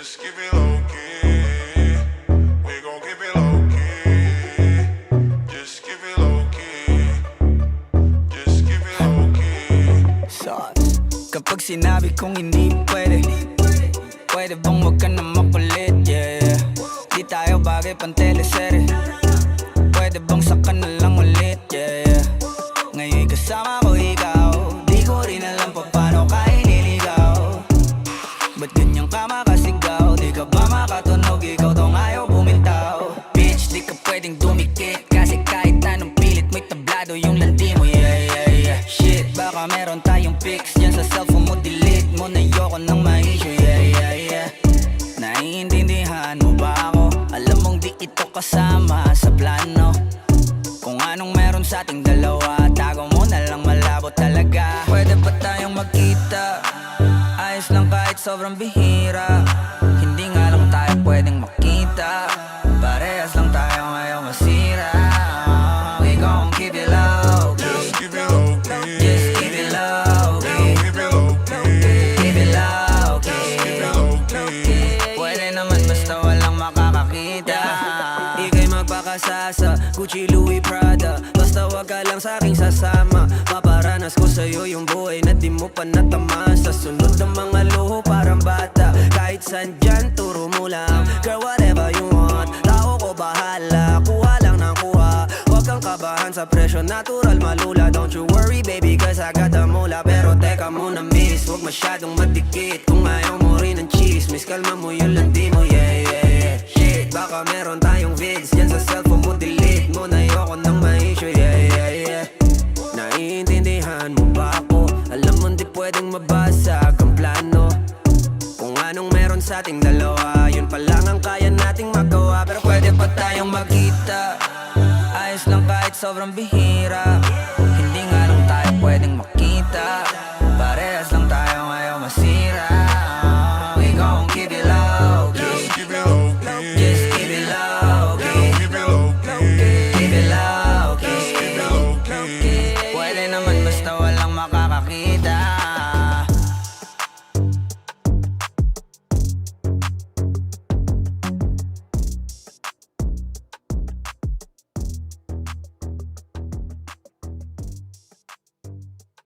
Just keep it low key. We gon' keep it low key. Just keep it low key. Just keep it low key. Sauce. Kapag sinabi kong hindi pwede, pwede bang wag ka na makulit, yeah. Di tayo bagay pang teleserye, pwede bang saka na lang ulit, yeah. Ngayon kasama ko ikaw, di ko rin alam pa paano ka iniligaw. Ba't ganyan ka makasigaw? Di ka ba makatunog? Ikaw tong ayaw bumitaw. Bitch, di ka pwedeng dumikit, kasi kahit anong pilit mo'y tablado yung landi mo, yeah, yeah, yeah. Shit, baka meron tayong pics dyan sa cellphone mo, delete mo na yoko ng ma-issue, yeah, yeah, yeah. Naiintindihan mo ba ako? Alam mong di ito kasama sa plano. Kung anong meron sa ating dalawa, tago mo na lang, malabo talaga. Pwede ba tayong magkita? Ayos lang kahit sobrang bihira. Hindi nga lang tayo pwedeng makita, parehas lang tayo ngayon masira. We gon' keep it low key. Just keep it low key. Just keep it low key. Keep it low key. Keep it low key. Keep it low key. Pwede naman basta walang makakakita. Ika'y magpakasasa, Gucci, Louis, Prada. Basta wag ka lang sa'king sasama. Paparanas ko sa'yo yung buhay na di mo pa natamasa. Sunod ng mga luho parang bata. Kahit saan dyan, turo mo lang. Girl, whatever you want, tao ko bahala. Kuha lang ng kuha, wag kang kabahan sa presyo. Natural malula, don't you worry baby, cause I got the mula. Pero teka muna miss, wag masyadong madikit. Kung ayaw mo rin ng chismis, kalma mo yung landi mo, yeah, yeah, yeah. Shit, baka meron tayong vids dyan sa cellphone mo, delete mo na yoko ng ma-issue, yeah, yeah, yeah. Naiintindihan mo ba ako? Alam mo di pwedeng mabasag ang plano. Kung anong meron sa ating dalawa, yun pa lang ang kaya nating magawa. Pero pwede pa tayong magkita, ayos lang kahit sobrang bihira.